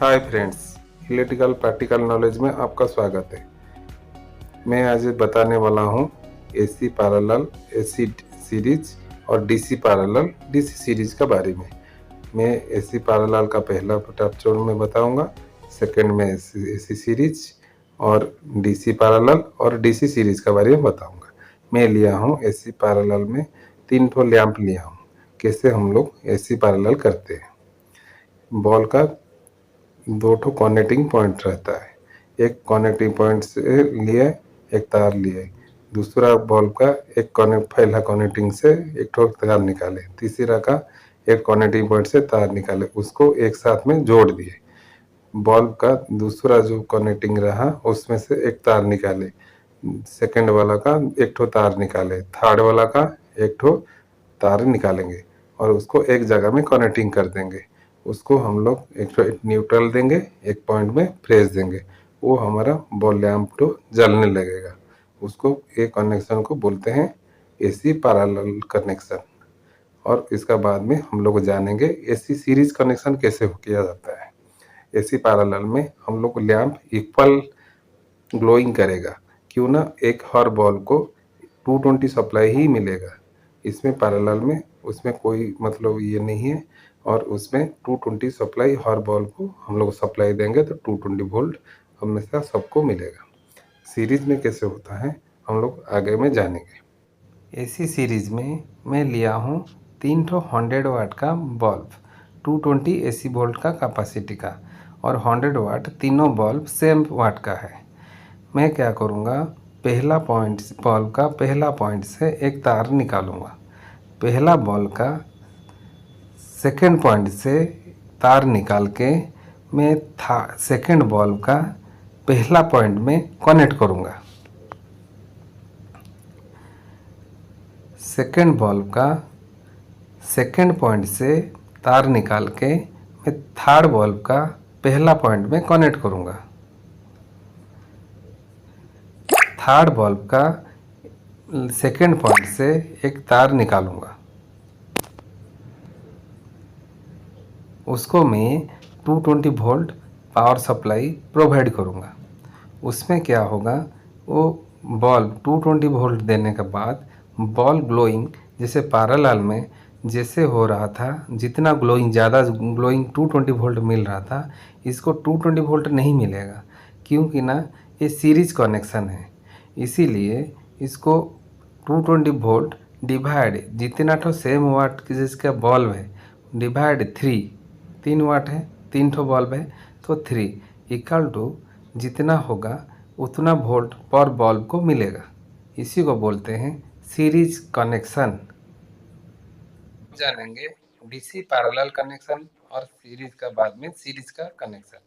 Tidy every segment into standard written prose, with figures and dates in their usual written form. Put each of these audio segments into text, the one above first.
Hi friends, electrical practical knowledge में आपका स्वागत है। मैं आज बताने वाला हूँ एसी पैरेलल, एसी सीरीज और डीसी पैरेलल, डीसी सीरीज के बारे में। मैं एसी पैरेलल का पहला टॉपिक में बताऊंगा, सेकंड में एसी सीरीज और डीसी पैरेलल और डीसी सीरीज के बारे में बताऊंगा। मैं लिया हूँ एसी पैरेलल में 3 ठो लैंप लिया हूँ। कैसे हम लोग एसी पैरेलल करते हैं। बॉल का 2 ठो कनेक्टिंग पॉइंट रहता है। एक कनेक्टिंग पॉइंट से लिए एक तार लिए, दूसरा बल्ब का एक पहला कनेक्टिंग से एक ठो तार निकाले, तीसरा का एक कनेक्टिंग पॉइंट से तार निकाले, उसको एक साथ में जोड़ दिए। बल्ब का दूसरा जो कनेक्टिंग रहा उसमें से एक तार निकाले, सेकंड वाला का एक ठो तार निकाले, थर्ड वाला का एक ठो तार निकालेंगे और उसको एक जगह में कनेक्टिंग कर देंगे। उसको हम लोग एक न्यूट्रल देंगे, एक पॉइंट में फ्रेश देंगे, वो हमारा बॉल लैंप तो जलने लगेगा। उसको ये कनेक्शन को बोलते हैं एसी पैरेलल कनेक्शन। और इसका बाद में हम लोग जानेंगे एसी सीरीज कनेक्शन कैसे किया जाता है। एसी पैरेलल में हम लोग लैंप इक्वल ग्लोइंग करेगा, क्यों ना एक हर बॉल को 220 सप्लाई ही मिलेगा। इसमें पैरेलल में उसमें कोई मतलब ये नहीं है, और उसमें 220 सप्लाई हर बॉल को हम लोग सप्लाई देंगे तो 220 वोल्ट हमेशा सबको मिलेगा। सीरीज में कैसे होता है हम लोग आगे में जानेंगे। एसी सीरीज में मैं लिया हूँ 3 ठो 100 वाट का बल्ब, 220 एसी वोल्ट का कैपेसिटी का, और 100 वाट तीनों बल्ब सेम वाट का है। मैं क्या करूँगा, पहला पॉइंट बॉल का पहला पॉइंट से एक तार निकालूंगा, पहला बॉल का सेकंड पॉइंट से तार निकाल के मैं सेकंड बॉल का पहला पॉइंट में कनेक्ट करूँगा। सेकंड बॉल का सेकंड पॉइंट से तार निकाल के मैं थर्ड बॉल का पहला पॉइंट में कनेक्ट करूँगा। थर्ड बल्ब का सेकेंड पॉइंट से एक तार निकालूंगा, उसको मैं 220 वोल्ट पावर सप्लाई प्रोवाइड करूंगा। उसमें क्या होगा, वो बल्ब 220 वोल्ट देने के बाद बल्ब ग्लोइंग जैसे पैरेलल में जैसे हो रहा था, जितना ग्लोइंग ज़्यादा ग्लोइंग 220 वोल्ट मिल रहा था, इसको 220 वोल्ट नहीं मिलेगा, क्योंकि ना ये सीरीज कनेक्शन है। इसीलिए इसको 220 वोल्ट डिवाइड जितना तो सेम वाट की जिसका बल्ब है डिवाइड 3 वाट है, 3 ठो बल्ब है तो 3 इक्वल टू जितना होगा उतना वोल्ट पर बल्ब को मिलेगा। इसी को बोलते हैं सीरीज कनेक्शन। जानेंगे डीसी पैरेलल कनेक्शन और सीरीज का बाद में सीरीज का कनेक्शन।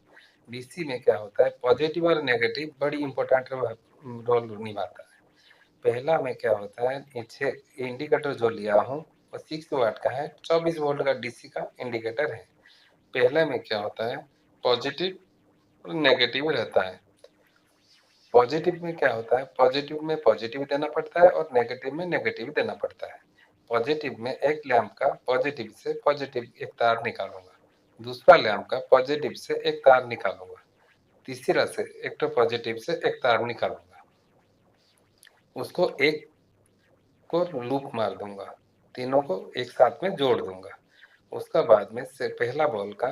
डीसी में क्या होता है, पॉजिटिव और नेगेटिव बड़ी इंपॉर्टेंट रोल निभाता है। पहला में क्या होता है, पीछे इंडिकेटर जो लिया हूँ वो 6 वाट का है, 24 वोल्ट का डीसी का इंडिकेटर है। पहले में क्या होता है, पॉजिटिव और नेगेटिव रहता है। पॉजिटिव में क्या होता है, पॉजिटिव में पॉजिटिव देना पड़ता है और नेगेटिव में नेगेटिव देना पड़ता है। पॉजिटिव में एक लैंप का पॉजिटिव से पॉजिटिव एक तार निकालूंगा, दूसरा लैंप का पॉजिटिव से एक तार निकालूंगा, तीसरा से एक तो पॉजिटिव से एक तार निकालूंगा, उसको एक को लूप मार दूंगा, तीनों को एक साथ में जोड़ दूंगा। उसका बाद में से पहला बॉल का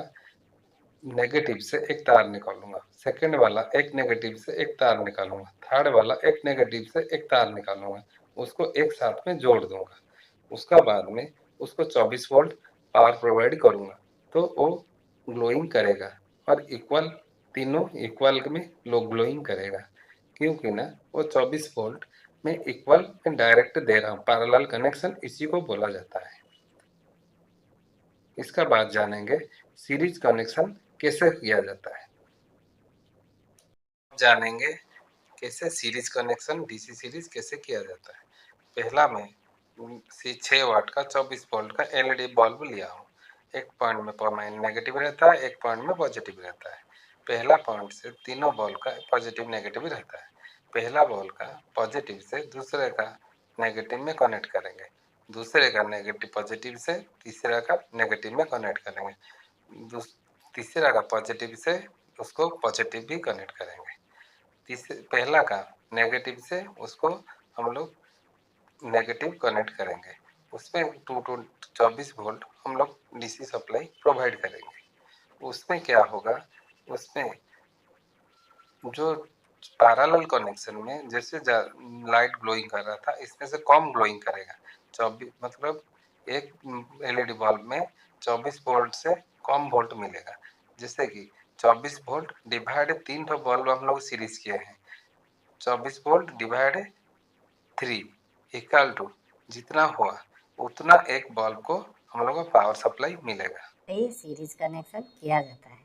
नेगेटिव से एक तार निकालूंगा, सेकंड वाला एक नेगेटिव से एक तार निकालूंगा, थर्ड वाला एक नेगेटिव से एक तार निकालूंगा, उसको एक साथ में जोड़ दूंगा। उसका बाद में उसको 24 वोल्ट पावर प्रोवाइड करूंगा, तो वो ग्लोइंग करेगा और इक्वल तीनों इक्वल में लो ग्लोइंग करेगा, क्योंकि ना वो 24 वोल्ट में इक्वल में डायरेक्ट दे रहा हूँ। पैरेलल कनेक्शन इसी को बोला जाता है। इसका बाद जानेंगे सीरीज कनेक्शन कैसे किया जाता है। जानेंगे कैसे सीरीज कनेक्शन डीसी सीरीज कैसे किया जाता है। पहला मैं 6 वाट का 24 वोल्ट का एलईडी बल्ब लिया हूँ। एक पॉइंट में नेगेटिव रहता है, एक पॉइंट में पॉजिटिव रहता है। पहला पॉइंट से तीनों बॉल का पॉजिटिव नेगेटिव रहता है। पहला बॉल का पॉजिटिव से दूसरे का नेगेटिव में कनेक्ट करेंगे, दूसरे का नेगेटिव पॉजिटिव से तीसरे का नेगेटिव में कनेक्ट करेंगे, तीसरा का पॉजिटिव से उसको पॉजिटिव भी कनेक्ट करेंगे। पहला का नेगेटिव से उसको हम लोग नेगेटिव कनेक्ट करेंगे। उसमें 24 वोल्ट हम लोग डीसी सप्लाई प्रोवाइड करेंगे। उसमें क्या होगा, उसमें जो पैरेलल कनेक्शन में जैसे लाइट ग्लोइंग कर रहा था, इसमें से कम ग्लोइंग करेगा। 24 मतलब एक एलईडी बल्ब में 24 वोल्ट से कम वोल्ट मिलेगा। जैसे कि 24 वोल्ट डिवाइड 3 बल्ब हम लोग सीरीज किए हैं, 24 वोल्ट डिवाइड 3 इक्वल टू जितना हुआ उतना एक बल्ब को हम लोग को पावर सप्लाई मिलेगा। यही सीरीज कनेक्शन किया जाता है।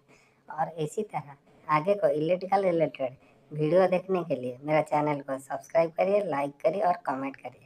और इसी तरह आगे को इलेक्ट्रिकल रिलेटेड वीडियो देखने के लिए मेरा चैनल को सब्सक्राइब करिए, लाइक करिए और कमेंट करिए।